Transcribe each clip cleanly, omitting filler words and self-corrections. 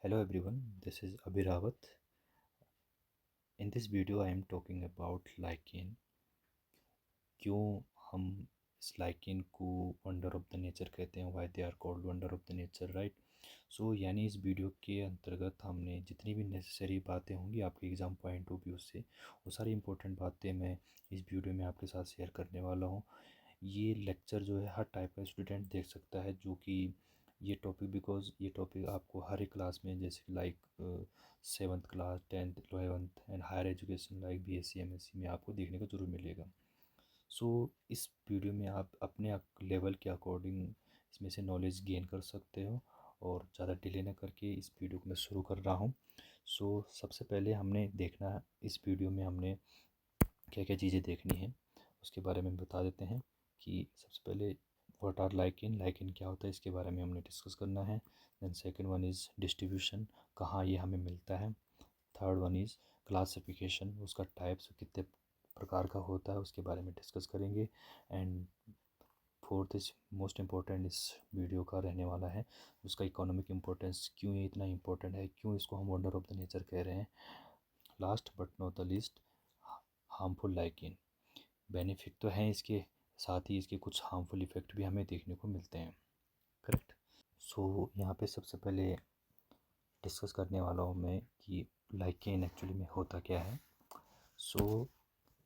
Hello everyone, this is Abhirawat. In this video I am talking about lichen. क्यों हम इस lichen को wonder of the nature कहते हैं, why they are called wonder of the nature, right? सो यानी इस video के अंतर्गत हमने जितनी भी नेसेसरी बातें होंगी आपके एग्ज़ाम पॉइंट ऑफ व्यू से, वो सारी इंपॉर्टेंट बातें मैं इस वीडियो में आपके साथ शेयर करने वाला हूँ। ये लेक्चर जो है हर टाइप का स्टूडेंट देख सकता है, जो कि ये टॉपिक बिकॉज ये टॉपिक आपको हर एक क्लास में जैसे like 7th class 10th 11th and higher education like BSc MSc में आपको देखने को ज़रूर मिलेगा। सो इस वीडियो में आप अपने लेवल के अकॉर्डिंग इसमें से नॉलेज गेन कर सकते हो और ज़्यादा डिले ना करके इस वीडियो को मैं शुरू कर रहा हूँ। सो सबसे पहले हमने देखना है इस वीडियो में हमने क्या क्या चीज़ें देखनी है उसके बारे में बता देते हैं कि सबसे पहले व्हाट आर लाइकिन क्या होता है इसके बारे में हमने डिस्कस करना है। Then second one is distribution, कहाँ ये हमें मिलता है। थर्ड वन इज़ क्लासिफिकेशन, उसका टाइप्स कितने प्रकार का होता है उसके बारे में डिस्कस करेंगे। And fourth is most important इस वीडियो का रहने वाला है, उसका इकोनॉमिक इम्पोर्टेंस, क्यों ये इतना इम्पोर्टेंट है, क्यों इसको हम वंडर ऑफ द नेचर कह रहे हैं। Last but not the least, harmful lichen, benefit तो हैं इसके, साथ ही इसके कुछ हार्मफुल इफ़ेक्ट भी हमें देखने को मिलते हैं। करेक्ट। सो यहाँ पे सबसे पहले डिस्कस करने वाला हूँ मैं कि लाइकेन एक्चुअली में होता क्या है। सो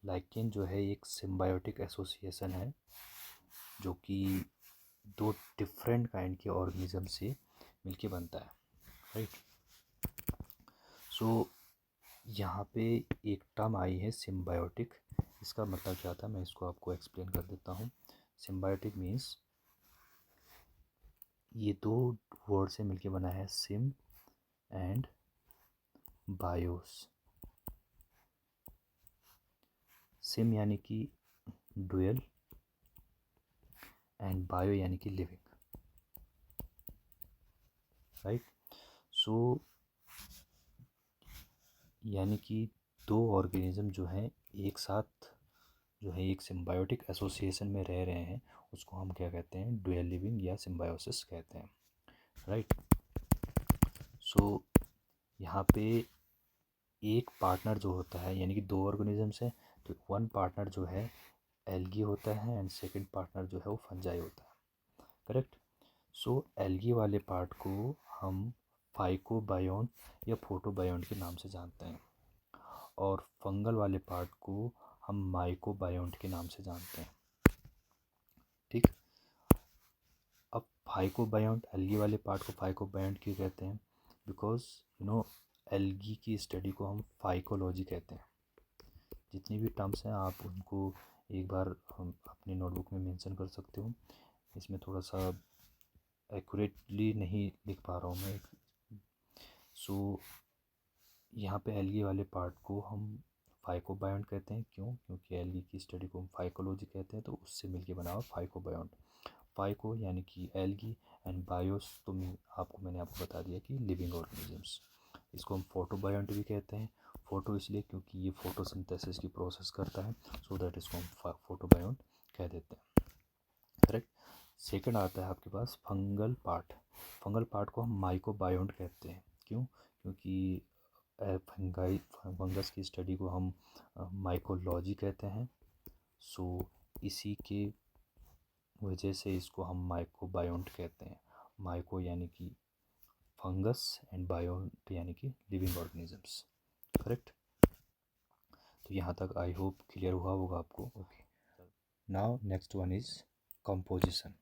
लाइकेन जो है एक सिम्बायोटिक एसोसिएशन है जो कि दो डिफरेंट काइंड के ऑर्गेनिज्म से मिलके बनता है, राइट। सो यहाँ पे एक टर्म आई है सिम्बायोटिक, इसका मतलब क्या था मैं इसको आपको एक्सप्लेन कर देता हूँ। सिम्बायोटिक मीन्स ये दो वर्ड से मिलके बना है, सिम एंड बायोस। सिम यानी कि डुअल एंड बायो यानी कि लिविंग, राइट। सो यानी कि दो ऑर्गेनिज्म जो हैं एक साथ जो है एक सिम्बायोटिक एसोसिएशन में रह रहे हैं, उसको हम क्या कहते हैं, डुअल लिविंग या सिम्बायोसिस कहते हैं, राइट। सो यहाँ पे एक पार्टनर जो होता है, यानी कि दो ऑर्गेनिजम्स हैं तो वन पार्टनर जो है एल्गी होता है एंड सेकंड पार्टनर जो है वो फंजाई होता है, करेक्ट। सो एल्गी वाले पार्ट को हम फाइकोबायोन्ट या फोटोबायोन्ट के नाम से जानते हैं और फंगल वाले पार्ट को हम माइकोबायोन्ट के नाम से जानते हैं, ठीक। अब फाइकोबायोन्ट, एल्गी वाले पार्ट को फाइकोबायोन्ट क्यों कहते हैं, बिकॉज एल्गी की स्टडी को हम फाइकोलॉजी कहते हैं। जितनी भी टर्म्स हैं आप उनको एक बार हम अपनी नोटबुक में मेंशन कर सकते हो। इसमें थोड़ा सा एक्यूरेटली नहीं लिख पा रहा हूँ मैं। सो यहाँ पे एल्गी वाले पार्ट को हम फाइकोबायोन्ट कहते हैं, क्यों, क्योंकि एल्गी की स्टडी को हम फाइकोलॉजी कहते हैं, तो उससे मिलके बना हुआ फाइकोबायोन्ट। फाइको यानी कि एल्गी एंड बायोस तो मैंने आपको बता दिया कि लिविंग ऑर्गेनिजम्स। इसको हम फोटोबायोन्ट भी कहते हैं, फोटो इसलिए क्योंकि ये फोटोसिंथेसिस की प्रोसेस करता है, सो दैट इसको हम फोटोबायोन्ट कह देते हैं, करेक्ट। सेकंड आता है आपके पास फंगल पार्ट। फंगल पार्ट को हम माइकोबायोन्ट कहते हैं, क्यों, क्योंकि फंगस की स्टडी को हम माइकोलॉजी कहते हैं। सो इसी के वजह से इसको हम माइकोबायोन्ट कहते हैं। माइको यानी कि फंगस एंड बायोन्ट यानी कि लिविंग ऑर्गेनिजम्स, करेक्ट। तो यहाँ तक आई होप क्लियर हुआ होगा आपको। Okay, now next one is composition.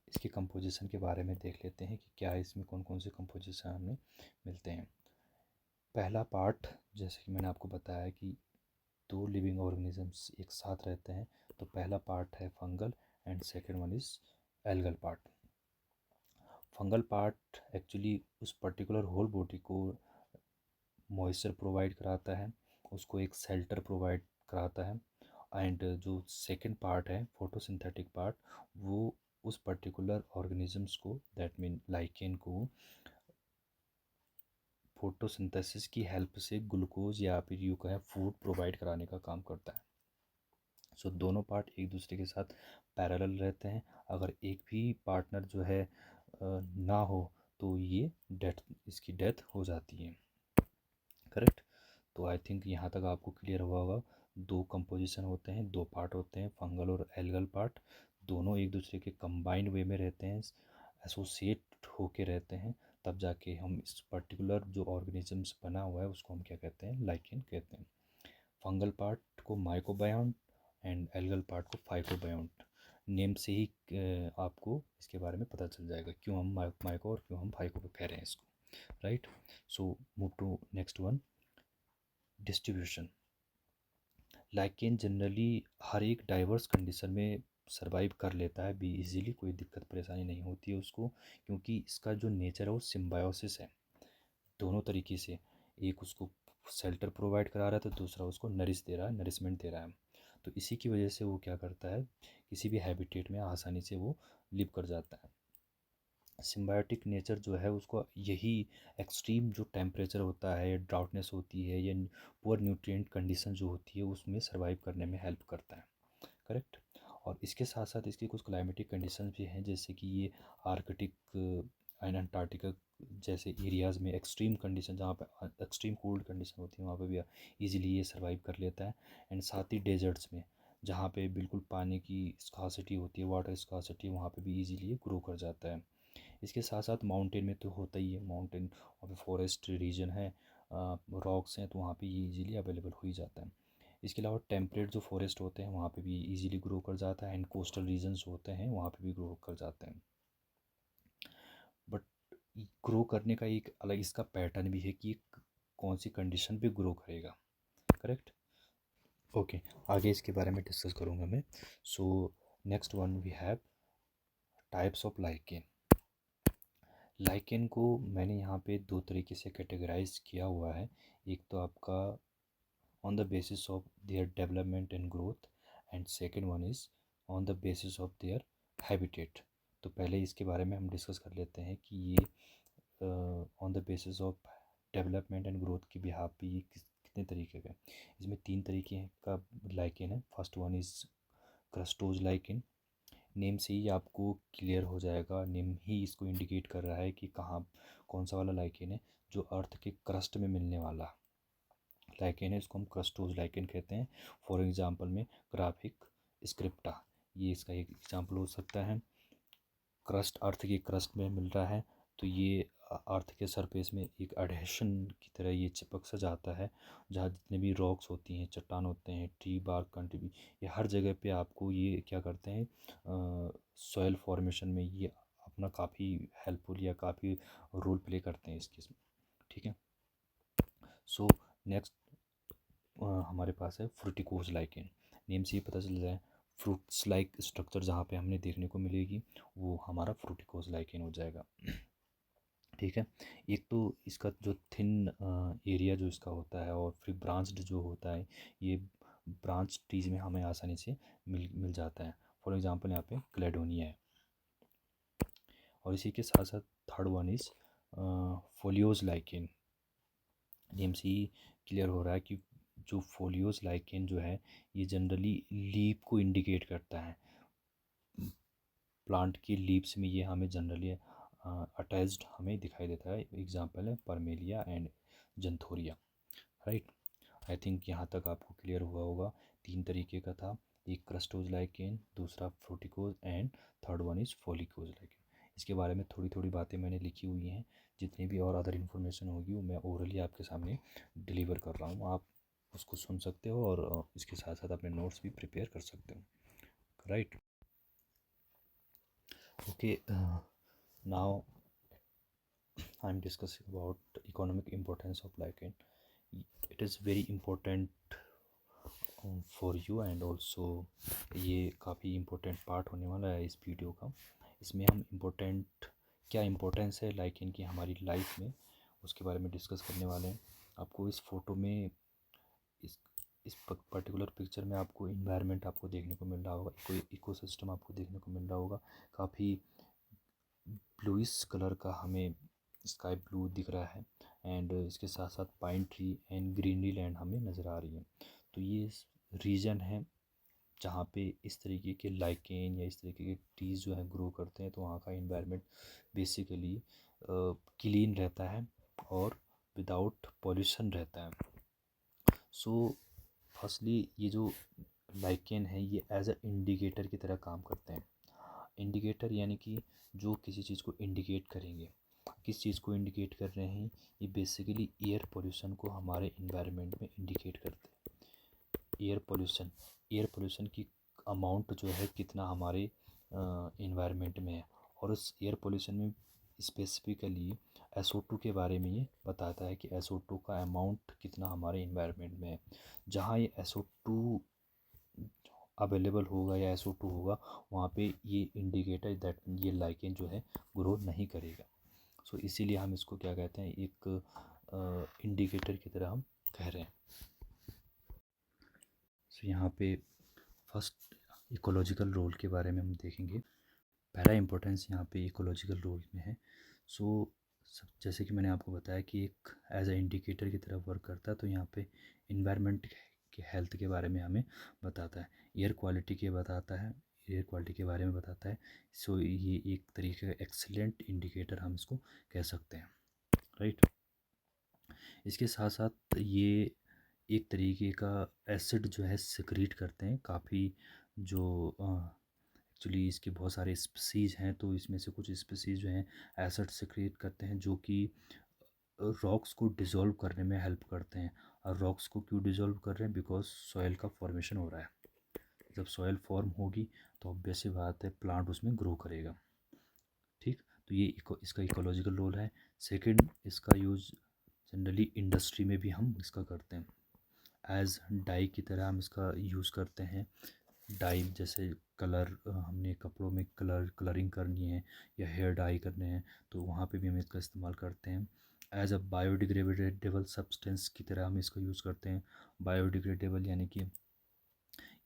इसकी कंपोजिशन के बारे में देख लेते हैं कि क्या इसमें कौन कौन से कंपोजिशन हमें मिलते हैं। पहला पार्ट, जैसे कि मैंने आपको बताया कि दो लिविंग ऑर्गेनिजम्स एक साथ रहते हैं, तो पहला पार्ट है fungal and second one is algal part. Fungal part actually उस पर्टिकुलर होल बॉडी को मॉइस्चर प्रोवाइड कराता है, उसको एक शेल्टर प्रोवाइड कराता है। एंड जो सेकंड पार्ट है फोटोसिंथेटिक पार्ट, वो उस पर्टिकुलर ऑर्गेनिजम्स को, दैट मीन लाइकेन को, फोटोसिंथेसिस की हेल्प से ग्लूकोज या फिर यूँ कहें फूड प्रोवाइड कराने का काम करता है। सो दोनों पार्ट एक दूसरे के साथ पैरेलल रहते हैं। अगर एक भी पार्टनर जो है ना हो तो ये इसकी डेथ हो जाती है। करेक्ट। तो आई थिंक यहाँ तक आपको क्लियर हुआ होगा। दो कंपोजिशन होते हैं, दो पार्ट होते हैं, फंगल और एल्गल पार्ट। दोनों एक दूसरे के कंबाइंड वे में रहते हैं, एसोसिएट होके रहते हैं, तब जाके हम इस पर्टिकुलर जो ऑर्गेनिजम्स बना हुआ है उसको हम क्या कहते हैं, लाइकेन कहते हैं। फंगल पार्ट को माइकोबायोन्ट एंड एल्गल पार्ट को फाइकोबायोन्ट। नेम से ही आपको इसके बारे में पता चल जाएगा क्यों हम माइको और क्यों हम फाइको कह रहे हैं इसको। Right. So move to next one, distribution. Lichen generally हर एक डाइवर्स कंडीशन में सरवाइव कर लेता है भी इजीली, कोई दिक्कत परेशानी नहीं होती है उसको, क्योंकि इसका जो नेचर है वो सिम्बायोसिस है दोनों तरीके से। एक उसको शेल्टर प्रोवाइड करा रहा है तो दूसरा उसको नरिशमेंट दे रहा है। तो इसी की वजह से वो क्या करता है, किसी भी हैबिटेट में आसानी से वो लिव कर जाता है। सिम्बायोटिक नेचर जो है उसको यही एक्सट्रीम जो टेम्परेचर होता है, ड्राउटनेस होती है, या पुअर न्यूट्रिएंट कंडीशन जो होती है उसमें सर्वाइव करने में हेल्प करता है। करेक्ट। और इसके साथ साथ इसकी कुछ क्लाइमेटिक कंडीशंस भी हैं, जैसे कि ये आर्कटिक एंड अंटार्कटिका जैसे एरियाज़ में एक्सट्रीम कंडीशन, जहाँ पे एक्सट्रीम कोल्ड कंडीशन होती है वहाँ पे भी इजीली ये सर्वाइव कर लेता है। एंड साथ ही डेजर्ट्स में जहाँ पे बिल्कुल पानी की स्कासिटी होती है, वाटर स्कासिटी, वहाँ पे भी इजीली ये ग्रो कर जाता है। इसके साथ साथ माउंटेन में तो होता ही है, माउंटेन वहाँ पे फॉरेस्ट रीजन है, रॉक्स हैं, तो वहाँ पे ये इजीली अवेलेबल हो ही जाता है। इसके अलावा टेम्परेट जो फॉरेस्ट होते हैं वहाँ पे भी इजीली ग्रो कर जाता है, एंड कोस्टल रीजन्स होते हैं वहाँ पे भी ग्रो कर जाते हैं। बट ग्रो करने का एक अलग इसका पैटर्न भी है कि कौन सी कंडीशन पे ग्रो करेगा। करेक्ट। ओके, आगे इसके बारे में डिस्कस करूँगा मैं। So next one we have types of lichen. Lichen को मैंने यहाँ पे दो तरीके से कैटेगराइज किया हुआ है। एक तो आपका on the basis of their development and growth, and second one is on the basis of their habitat. तो पहले इसके बारे में हम डिस्कस कर लेते हैं कि ये on the basis of development and growth की बिहाफ पे ये कितने तरीके का है। इसमें तीन तरीके का लाइकेन है। First one is crustose lichen. Name से ही आपको क्लियर हो जाएगा, नेम ही इसको इंडिकेट कर रहा है कि कहाँ कौन सा वाला लाइकेन है, जो अर्थ के क्रस्ट में मिलने वाला लाइकेन है, इसको हम क्रस्टोज लाइकेन कहते हैं। फॉर एग्जांपल में ग्राफिक स्क्रिप्टा, ये इसका एक एग्जांपल हो सकता है। क्रस्ट अर्थ की क्रस्ट में मिल रहा है तो ये अर्थ के सरफेस में एक एडहेशन की तरह ये चिपक सा जाता है, जहाँ जितने भी रॉक्स होती हैं, चट्टान होते हैं, ट्री बार्क कंट्री, ये हर जगह पे आपको ये क्या करते हैं, सॉइल फॉर्मेशन में ये अपना काफ़ी हेल्पफुल या काफ़ी रोल प्ले करते हैं इस केस में। ठीक है। सो नेक्स्ट हमारे पास है फ्रूटिकोज लाइकेन। नेम से ही पता चल जाए, फ्रूट्स लाइक स्ट्रक्चर जहाँ पे हमने देखने को मिलेगी वो हमारा फ्रूटिकोज लाइकेन हो जाएगा। ठीक है। एक तो इसका जो थिन एरिया जो इसका होता है, और फिर ब्रांच्ड जो होता है, ये ब्रांच ट्रीज में हमें आसानी से मिल जाता है। फॉर एग्जांपल यहाँ पे क्लेडोनिया है। और इसी के साथ साथ third one is folios lichen. Name से ही क्लियर हो रहा है कि जो फोलियोज लाइकेन जो है ये जनरली लीफ को इंडिकेट करता है। प्लांट की लीव्स में ये हमें जनरली अटैच्ड हमें दिखाई देता है। एग्जांपल है परमेलिया एंड जंथोरिया। राइट। आई थिंक यहाँ तक आपको क्लियर हुआ होगा। तीन तरीके का था, एक क्रस्टोज लाइकेन, दूसरा fruticose, and third one is foliose lichen. इसके बारे में थोड़ी थोड़ी बातें मैंने लिखी हुई हैं, जितनी भी और अदर इन्फॉर्मेशन होगी वो मैं ओरली आपके सामने डिलीवर कर रहा हूँ। आप उसको सुन सकते हो और इसके साथ साथ अपने नोट्स भी प्रिपेयर कर सकते हो। Right. Okay, now I'm discussing about economic importance of lichen. It is very important for you, and also ये काफ़ी इम्पोर्टेंट पार्ट होने वाला है इस वीडियो का। इसमें हम इम्पोर्टेंट क्या इम्पोर्टेंस है लाइकेन की हमारी लाइफ में, उसके बारे में डिस्कस करने वाले हैं। आपको इस फ़ोटो में इस पर्टिकुलर पिक्चर में आपको इन्वायरमेंट आपको देखने को मिल रहा होगा, कोई इकोसिस्टम आपको देखने को मिल रहा होगा। काफ़ी ब्लूइश कलर का हमें स्काई ब्लू दिख रहा है, एंड इसके साथ साथ pine tree and greenery land हमें नज़र आ रही है। तो ये रीजन है जहाँ पे इस तरीके के लाइकेन या इस तरीके के ट्रीज़ जो हैं ग्रो करते हैं, तो वहाँ का इन्वायरमेंट बेसिकली क्लीन रहता है और विदाउट पॉल्यूशन रहता है। सो फर्स्टली ये जो लाइकेन है ये एज अ इंडिकेटर की तरह काम करते हैं। इंडिकेटर यानी कि जो किसी चीज़ को इंडिकेट करेंगे। किस चीज़ को इंडिकेट कर रहे हैं? ये बेसिकली एयर पोल्यूशन को हमारे इन्वायरमेंट में इंडिकेट करते हैं। एयर पोल्यूशन की अमाउंट जो है कितना हमारे इन्वायरमेंट में है, और उस एयर पोल्यूशन में स्पेसिफिकली SO2 के बारे में ये बताता है कि SO2 का अमाउंट कितना हमारे इन्वायरमेंट में है। जहाँ ये SO2 अवेलेबल होगा या SO2 होगा, वहाँ पे ये इंडिकेटर दैट ये लाइकेन जो है ग्रो नहीं करेगा। सो इसीलिए हम इसको क्या कहते हैं, एक इंडिकेटर की तरह हम कह रहे हैं। सो यहाँ पे फर्स्ट इकोलॉजिकल रोल के बारे में हम देखेंगे। पहला इम्पोर्टेंस यहाँ पे इकोलॉजिकल रोल में है। सो जैसे कि मैंने आपको बताया कि एक एज अ इंडिकेटर की तरह वर्क करता है, तो यहाँ पे इन्वायरमेंट के हेल्थ के बारे में हमें बताता है, एयर क्वालिटी के बताता है, एयर क्वालिटी के बारे में बताता है। सो ये एक तरीके का एक्सीलेंट इंडिकेटर हम इसको कह सकते हैं, राइट। इसके साथ साथ ये एक तरीके का एसिड जो है सिक्रीट करते हैं काफ़ी, जो एक्चुअली इसके बहुत सारे स्पीसीज़ हैं, तो इसमें से कुछ स्पीसीज़ जो हैं एसिड सिक्रीट करते हैं, जो कि रॉक्स को डिज़ोल्व करने में हेल्प करते हैं। और रॉक्स को क्यों डिज़ोल्व कर रहे हैं? बिकॉज सॉइल का फॉर्मेशन हो रहा है। जब सॉइल फॉर्म होगी तो ऑब्वियस सी बात है प्लांट उसमें ग्रो करेगा, ठीक। तो ये इसका इकोलॉजिकल रोल है। सेकंड, इसका यूज़ जनरली इंडस्ट्री में भी हम इसका करते हैं। एज डाई की तरह हम इसका यूज़ करते हैं। डाई जैसे कलर, हमने कपड़ों में कलरिंग करनी है या हेयर डाई करने हैं, तो वहाँ पे भी हम इसका इस्तेमाल करते हैं। एज अ बायोडिग्रेडेबल सब्सटेंस की तरह हम इसको यूज़ करते हैं। बायोडिग्रेडेबल यानी कि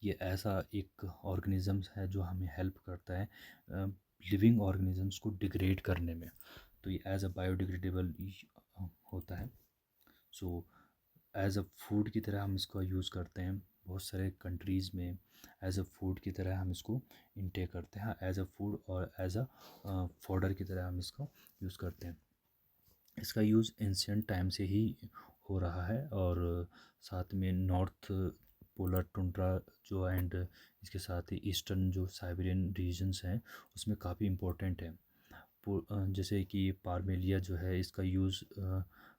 ये ऐसा एक ऑर्गेनिज़म्स है जो हमें हेल्प करता है लिविंग ऑर्गेनिज़म्स को डिग्रेड करने में, तो ये एज अ बायोडिग्रेडेबल होता है। सो एज अ फूड की तरह हम इसका यूज़ करते हैं। बहुत सारे कंट्रीज़ में एज अ फूड की तरह हम इसको इनटेक करते हैं, एज अ फूड और एज अ फॉडर की तरह हम इसको यूज़ करते हैं। इसका यूज़ एंशियंट टाइम से ही हो रहा है, और साथ में नॉर्थ पोलर टुंड्रा जो एंड इसके साथ ही ईस्टर्न जो साइबेरियन रीजन्स हैं उसमें काफ़ी इम्पोर्टेंट है। जैसे कि पारमेलिया जो है इसका यूज़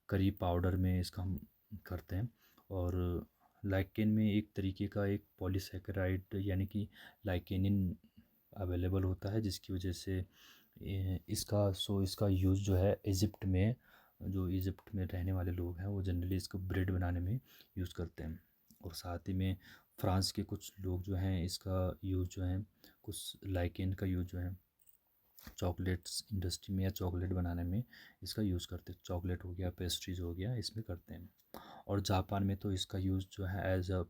करी पाउडर में इसका हम करते हैं। और लाइकेन में एक तरीके का एक पॉलीसेकेराइड यानी कि लाइकेनिन अवेलेबल होता है, जिसकी वजह से इसका यूज़ जो है इजिप्ट में, जो इजिप्ट में रहने वाले लोग हैं वो जनरली इसको ब्रेड बनाने में यूज़ करते हैं। और साथ ही में फ्रांस के कुछ लोग जो हैं इसका यूज़ जो है, कुछ लाइकेन का यूज़ जो है चॉकलेट्स इंडस्ट्री में या चॉकलेट बनाने में इसका यूज़ करते हैं। चॉकलेट हो गया, पेस्ट्रीज हो गया, इसमें करते हैं। और जापान में तो इसका यूज़ जो है एज अ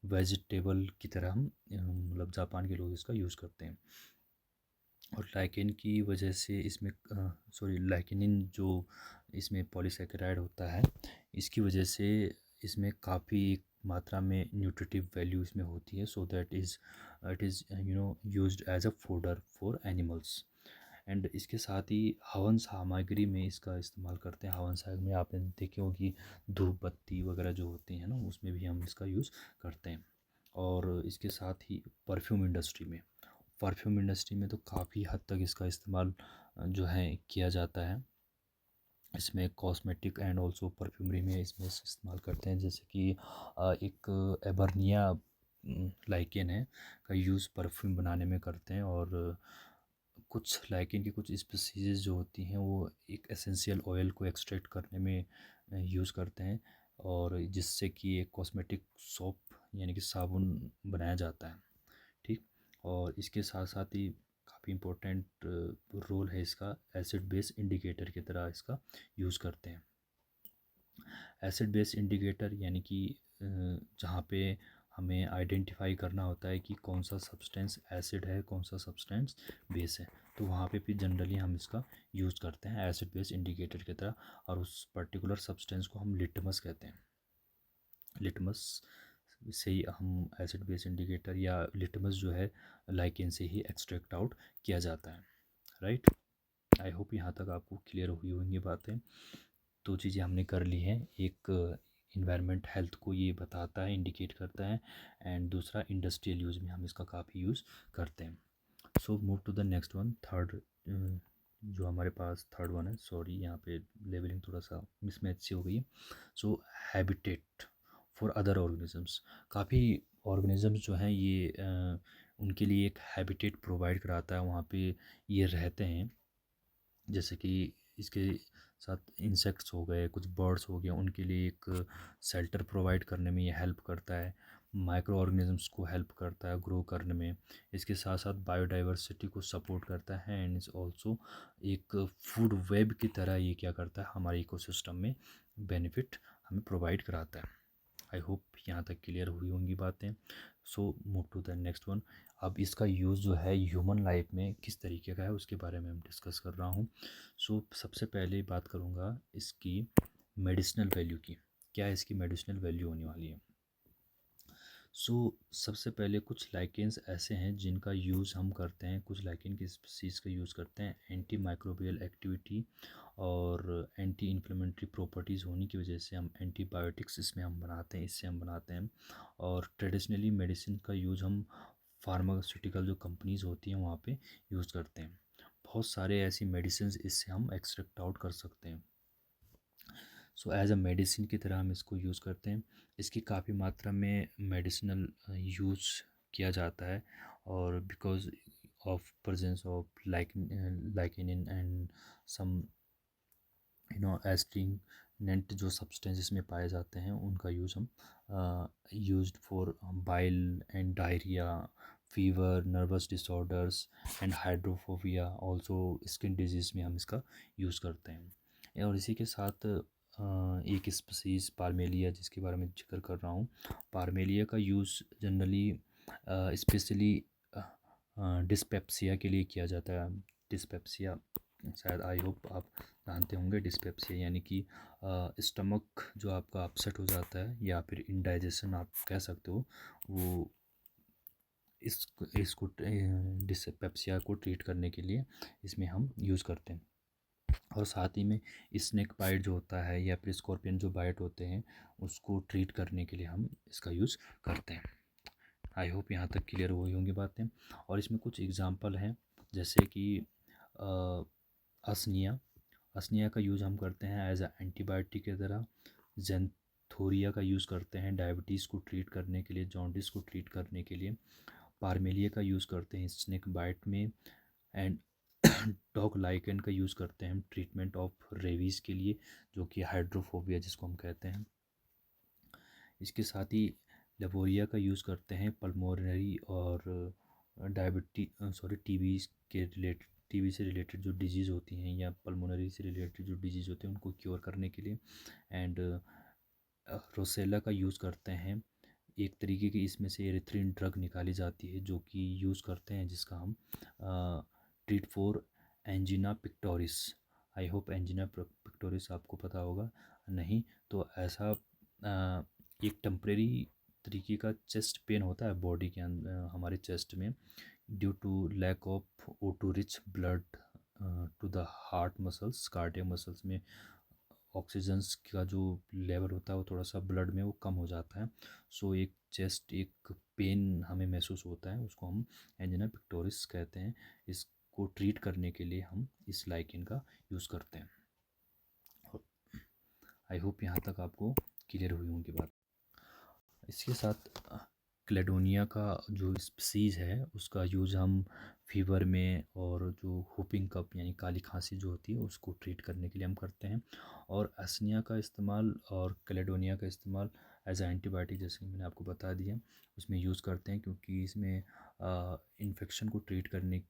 वेजिटेबल की तरह हम मतलब जापान के लोग इसका यूज़ करते हैं। और लाइकेन की वजह से इसमें लाइकेनिन जो इसमें पॉलीसेकेराइड होता है, इसकी वजह से इसमें काफ़ी मात्रा में न्यूट्रिटिव वैल्यू इसमें होती है, so that is it is used as a fodder for animals. And इसके साथ ही हवन सामग्री में इसका इस्तेमाल करते हैं। हवन सामग्री में आपने देखे होगी धूप बत्ती वगैरह जो होती हैं ना, उसमें भी हम इसका यूज़ करते हैं। और इसके साथ ही परफ्यूम इंडस्ट्री में तो काफ़ी हद तक इसका इस्तेमाल जो है किया जाता है। इसमें कॉस्मेटिक एंड ऑल्सो परफ्यूमरी में इसमें इस्तेमाल करते हैं। जैसे कि एक एबर्निया लाइकेन है का यूज़ परफ्यूम बनाने में करते हैं। और कुछ लाइकेन की कुछ स्पीसीज़ जो होती हैं वो एक एसेंशियल ऑयल को एक्सट्रैक्ट करने में यूज़ करते हैं, और जिससे कि एक कॉस्मेटिक सोप यानी कि साबुन बनाया जाता है, ठीक। और इसके साथ साथ ही काफ़ी इम्पोर्टेंट रोल है इसका, एसिड बेस इंडिकेटर की तरह इसका यूज़ करते हैं। एसिड बेस इंडिकेटर यानी कि जहाँ पे हमें आइडेंटिफाई करना होता है कि कौन सा सब्सटेंस एसिड है, कौन सा सब्सटेंस बेस है, तो वहाँ पे भी जनरली हम इसका यूज़ करते हैं एसिड बेस इंडिकेटर की तरह। और उस पर्टिकुलर सब्सटेंस को हम लिटमस कहते हैं। लिटमस से ही हम एसिड बेस इंडिकेटर या लिटमस जो है लाइकेन से ही एक्सट्रैक्ट आउट किया जाता है, राइट। आई होप यहाँ तक आपको क्लियर हुई होंगी बातें। दो चीज़ें हमने कर ली हैं, एक इन्वायरमेंट हेल्थ को ये बताता है, इंडिकेट करता है, एंड दूसरा इंडस्ट्रियल यूज़ में हम इसका काफ़ी यूज़ करते हैं। So move to the next one, third जो हमारे पास थर्ड वन है, सॉरी यहाँ पे लेवलिंग थोड़ा सा मिसमैच सी हो गई है। सो हैबिटेट फॉर अदर ऑर्गेनिजम्स, काफ़ी ऑर्गेनिजम्स जो हैं ये उनके लिए एक हैबिटेट प्रोवाइड कराता है, वहाँ पे ये रहते हैं। जैसे कि इसके साथ इंसेक्ट्स हो गए, कुछ बर्ड्स हो गए, उनके लिए एक शेल्टर प्रोवाइड करने में ये हेल्प करता है, माइक्रो ऑर्गेनिजम्स को हेल्प करता है ग्रो करने में। इसके साथ साथ बायोडाइवर्सिटी को सपोर्ट करता है, एंड इज़ ऑल्सो एक फूड वेब की तरह ये क्या करता है, हमारे इकोसिस्टम में बेनिफिट हमें प्रोवाइड कराता है। आई होप यहाँ तक क्लियर हुई होंगी बातें। So move to the next one. अब इसका यूज़ जो है ह्यूमन लाइफ में किस तरीके का है उसके बारे में हम डिस्कस कर रहा हूँ। सो सबसे पहले बात करूँगा इसकी मेडिसिनल वैल्यू की, क्या इसकी मेडिसिनल वैल्यू होने वाली है। सो सबसे पहले कुछ लाइकेंस ऐसे हैं जिनका यूज़ हम करते हैं, कुछ लाइकेन की स्पीसीज़ का यूज़ करते हैं एंटी माइक्रोबियल एक्टिविटी और एंटी इन्फ्लेमेटरी प्रॉपर्टीज़ होने की वजह से हम एंटीबायोटिक्स इसमें हम बनाते हैं, इससे हम बनाते हैं। और ट्रेडिशनली मेडिसिन का यूज़ हम फार्मास्यूटिकल जो कंपनीज़ होती हैं वहाँ पे यूज़ करते हैं। बहुत सारे ऐसी मेडिसिन इससे हम एक्सट्रैक्ट आउट कर सकते हैं। सो एज अ मेडिसिन की तरह हम इसको यूज़ करते हैं। इसकी काफ़ी मात्रा में मेडिसिनल यूज़ किया जाता है, और because of presence of lichenin and some astringent जो सब्सटेंस इसमें पाए जाते हैं, उनका यूज़ हम used for bile and diarrhoea, fever, nervous disorders and hydrophobia, also skin disease में हम इसका यूज़ करते हैं। और इसी के साथ एक स्पीसीज़ पार्मेलिया जिसके बारे में जिक्र कर रहा हूँ, पार्मेलिया का यूज़ जनरली स्पेशली डिस्पेप्सिया के लिए किया जाता है। डिस्पेप्सिया शायद आई होप आप जानते होंगे। डिस्पेप्सिया यानी कि स्टमक जो आपका अपसेट हो जाता है या फिर इंडाइजेशन आप कह सकते हो, वो इसको डिस्पेप्सिया को ट्रीट करने के लिए इसमें हम यूज़ करते हैं। और साथ ही में स्नेक बाइट जो होता है या फिर स्कॉर्पियन जो बाइट होते हैं, उसको ट्रीट करने के लिए हम इसका यूज़ करते हैं। आई होप यहाँ तक क्लियर हुई होंगी बातें। और इसमें कुछ एग्जांपल हैं, जैसे कि असनिया, असनिया का यूज़ हम करते हैं एज अ एंटीबायोटिक की तरह। जेंथोरिया का यूज़ करते हैं डायबिटीज़ को ट्रीट करने के लिए, जॉन्डिस को ट्रीट करने के लिए। पार्मेलिया का यूज़ करते हैं स्नेक बाइट में, एंड डॉग लाइकेन का यूज़ करते हैं हम ट्रीटमेंट ऑफ रेबीज़ के लिए, जो कि हाइड्रोफोबिया जिसको हम कहते हैं। इसके साथ ही लेबोरिया का यूज़ करते हैं पल्मोनरी और टीबी के रिलेटेड, टीबी से रिलेटेड जो डिजीज़ होती हैं या पल्मोनरी से रिलेटेड जो डिजीज़ होते हैं उनको क्योर करने के लिए। एंड रोसेला का यूज़ करते हैं, एक तरीके की इसमें से एरिथ्रिन ड्रग निकाली जाती है जो कि यूज़ करते हैं, जिसका हम treat for angina Pictoris. I hope angina Pictoris आपको पता होगा, नहीं तो ऐसा एक टेम्परेरी तरीके का चेस्ट पेन होता है बॉडी के अंदर, हमारे चेस्ट में, due to lack of O2 rich blood to the heart muscles, cardiac muscles में ऑक्सीजन्स का जो लेवल होता है वो थोड़ा सा ब्लड में वो कम हो जाता है। सो एक चेस्ट एक पेन हमें महसूस होता है, उसको हम एंजिना पिक्टोरिस कहते हैं। इसको ट्रीट करने के लिए हम इस लाइकेन का यूज़ करते हैं। आई होप यहाँ तक आपको क्लियर हुई होंगी बात। इसके साथ क्लेडोनिया का जो स्पीसीज़ है उसका यूज़ हम फीवर में और जो हुपिंग कफ यानी काली खांसी जो होती है उसको ट्रीट करने के लिए हम करते हैं। और असनिया का इस्तेमाल और क्लेडोनिया का इस्तेमाल एज आ एंटीबायोटिक, जैसे कि मैंने आपको बता दिया, उसमें यूज़ करते हैं, क्योंकि इसमें इन्फेक्शन को ट्रीट करने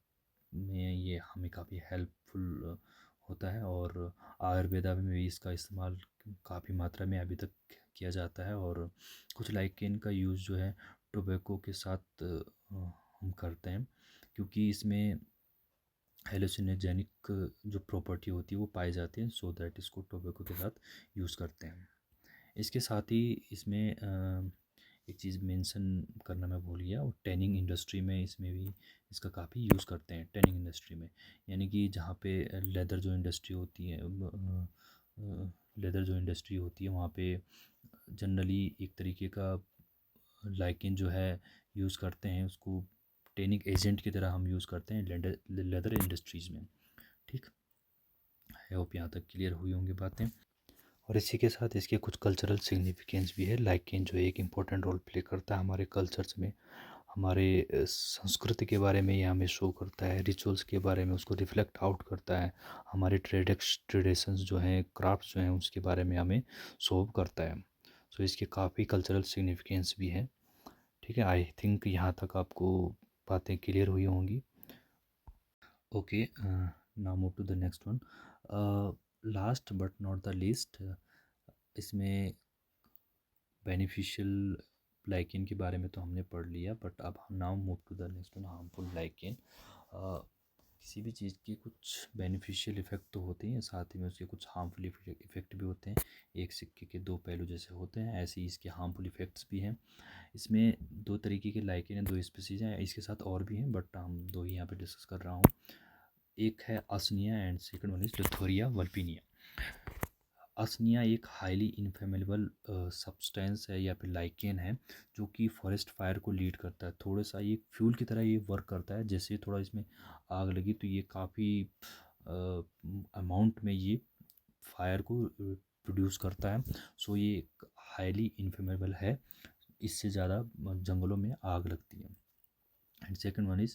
में ये हमें काफ़ी हेल्पफुल होता है। और आयुर्वेदा में भी इसका इस्तेमाल काफ़ी मात्रा में अभी तक किया जाता है। और कुछ लाइकेन का यूज़ जो है टोबैको के साथ हम करते हैं, क्योंकि इसमें हेलोसिनोजेनिक जो प्रॉपर्टी होती है वो पाई जाती है, सो दैट इसको टोबैको के साथ यूज़ करते हैं। इसके साथ ही इसमें एक चीज़ मेंशन करना मैं भूल गया, और टैनिंग इंडस्ट्री में इसमें भी इसका काफ़ी यूज़ करते हैं टैनिंग इंडस्ट्री में। यानी कि जहाँ पे लेदर जो इंडस्ट्री होती है, लेदर जो इंडस्ट्री होती है वहाँ पे जनरली एक तरीके का लाइकेन जो है यूज़ करते हैं, उसको टैनिंग एजेंट की तरह हम यूज़ करते हैं लेदर इंडस्ट्रीज़ में। ठीक, आई होप यहाँ तक क्लियर हुई होंगी बातें। और इसी के साथ इसके कुछ कल्चरल सिग्निफिकेंस भी है। लाइकेन जो एक इम्पोर्टेंट रोल प्ले करता है हमारे कल्चर्स में, हमारे संस्कृति के बारे में ये हमें शो करता है, रिचुअल्स के बारे में उसको रिफ्लेक्ट आउट करता है, हमारे ट्रेडिशंस जो हैं, क्राफ्ट्स जो हैं, उसके बारे में हमें शो करता है। सो इसके काफ़ी कल्चरल सिग्निफिकेंस भी हैं। ठीक है, आई थिंक यहाँ तक आपको बातें क्लियर हुई होंगी। Okay, now move to the next one. Last but not the least, इसमें बेनिफिशियल लाइकेन के बारे में तो हमने पढ़ लिया, बट अब हम now move to the next one, harmful lichen. किसी भी चीज़ के कुछ बेनिफिशियल इफ़ेक्ट तो होते हैं, साथ ही में उसके कुछ हार्मफुल इफ़ेक्ट भी होते हैं। एक सिक्के के दो पहलू जैसे होते हैं, ऐसे ही इसके हार्मफुल इफ़ेक्ट्स भी हैं। इसमें दो तरीके के लाइकेन हैं, दो स्पीसीज हैं, इसके साथ और भी हैं बट हम दो ही यहाँ पे डिस्कस कर रहा हूँ। एक है असनिया एंड सेकंड वन इज लिथोरिया वल्पिनिया। असनिया एक हाईली इन्फ्लेमेबल सब्सटेंस है या फिर लाइकेन है, जो कि फॉरेस्ट फायर को लीड करता है। थोड़ा सा ये फ्यूल की तरह ये वर्क करता है, जैसे थोड़ा इसमें आग लगी तो ये काफ़ी अमाउंट में ये फायर को प्रोड्यूस करता है। सो ये हाईली इन्फ्लेमेबल है, इससे ज़्यादा जंगलों में आग लगती है। एंड सेकंड वन इज़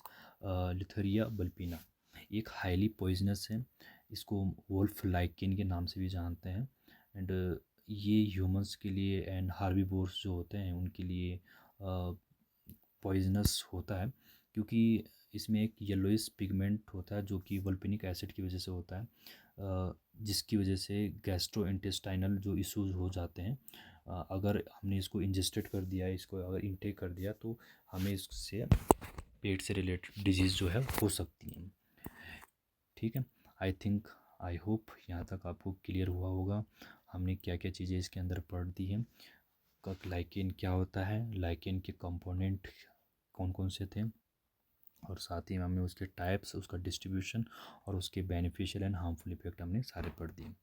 लिथोरिया बल्पिना, एक हाईली पॉइजनस है, इसको वोल्फ लाइकेन के नाम से भी जानते हैं। एंड ये ह्यूमंस के लिए एंड हार्बीवोर्स जो होते हैं उनके लिए पॉइजनस होता है, क्योंकि इसमें एक येलोइश पिगमेंट होता है जो कि वल्पिनिक एसिड की वजह से होता है, जिसकी वजह से गैस्ट्रो इंटेस्टाइनल जो इश्यूज हो जाते हैं। अगर हमने इसको इंजेस्टेड कर दिया, इसको अगर इनटेक कर दिया, तो हमें इससे पेट से रिलेटेड डिजीज़ जो है हो सकती हैं। ठीक है, आई थिंक, आई होप यहाँ तक आपको क्लियर हुआ होगा हमने क्या क्या चीज़ें इसके अंदर पढ़ दी हैं। लाइकेन क्या होता है, लाइकेन के कंपोनेंट कौन कौन से थे, और साथ ही में हमने उसके टाइप्स, उसका डिस्ट्रीब्यूशन और उसके बेनिफिशियल एंड हार्मफुल इफेक्ट हमने सारे पढ़ दिए।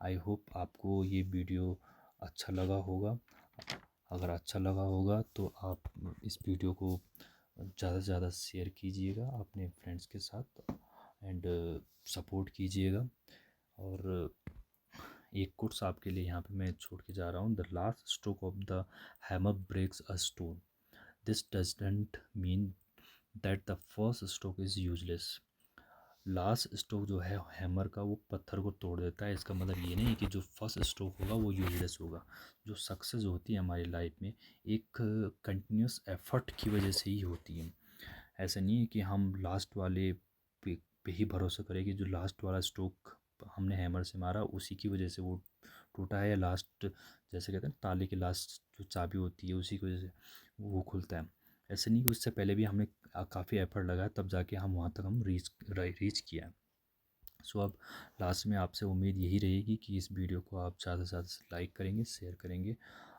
आई होप आपको ये वीडियो अच्छा लगा होगा। अगर अच्छा लगा होगा तो आप इस वीडियो को ज़्यादा से ज़्यादा शेयर कीजिएगा अपने फ्रेंड्स के साथ एंड सपोर्ट कीजिएगा। और एक कोट्स आपके लिए यहाँ पे मैं छोड़ के जा रहा हूँ, the last stroke of the hammer breaks a stone, this doesn't mean that the first stroke is useless. Last stroke जो है हैमर का वो पत्थर को तोड़ देता है, इसका मतलब ये नहीं है कि जो फर्स्ट स्ट्रोक होगा वो यूजलेस होगा। जो सक्सेस होती है हमारी लाइफ में एक कंटिन्यूस एफर्ट की वजह से ही होती है। ऐसा नहीं है कि हम लास्ट वाले पे ही भरोसा करें कि जो लास्ट वाला स्ट्रोक हमने हैमर से मारा उसी की वजह से वो टूटा है, या लास्ट जैसे कहते हैं ताले की लास्ट जो चाबी होती है उसी की वजह से वो खुलता है। ऐसे नहीं कि उससे पहले भी हमने काफ़ी एफर्ट लगाया तब जाके हम वहाँ तक हम रीच किया। सो अब लास्ट में आपसे उम्मीद यही रहेगी कि इस वीडियो को आप ज़्यादा से ज़्यादा लाइक करेंगे, शेयर करेंगे,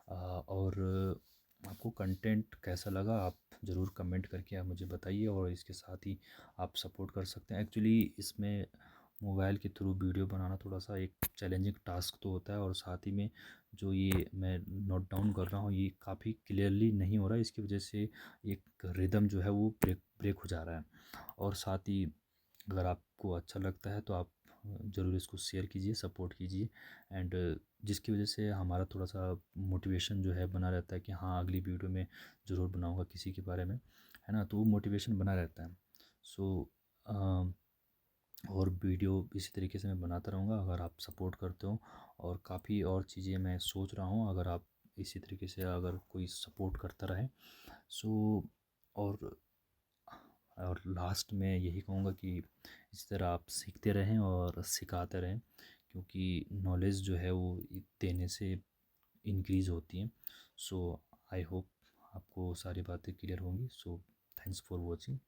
और आपको कंटेंट कैसा लगा आप ज़रूर कमेंट करके आप मुझे बताइए। और इसके साथ ही आप सपोर्ट कर सकते हैं। एक्चुअली इसमें मोबाइल के थ्रू वीडियो बनाना थोड़ा सा एक चैलेंजिंग टास्क तो होता है, और साथ ही में जो ये मैं नोट डाउन कर रहा हूँ ये काफ़ी क्लियरली नहीं हो रहा है, इसकी वजह से एक रिदम जो है वो ब्रेक हो जा रहा है। और साथ ही अगर आपको अच्छा लगता है तो आप ज़रूर इसको शेयर कीजिए, सपोर्ट कीजिए, एंड जिसकी वजह से हमारा थोड़ा सा मोटिवेशन जो है बना रहता है कि हाँ अगली वीडियो में ज़रूर बनाऊंगा किसी के बारे में, है ना, तो वो मोटिवेशन बना रहता है। सो और वीडियो इसी तरीके से मैं बनाता रहूँगा अगर आप सपोर्ट करते हो, और काफ़ी और चीज़ें मैं सोच रहा हूँ अगर आप इसी तरीके से अगर कोई सपोर्ट करता रहे। सो और और लास्ट में यही कहूँगा कि इस तरह आप सीखते रहें और सिखाते रहें, क्योंकि नॉलेज जो है वो देने से इंक्रीज़ होती है। सो आई होप आपको सारी बातें क्लियर होंगी। So thanks for watching.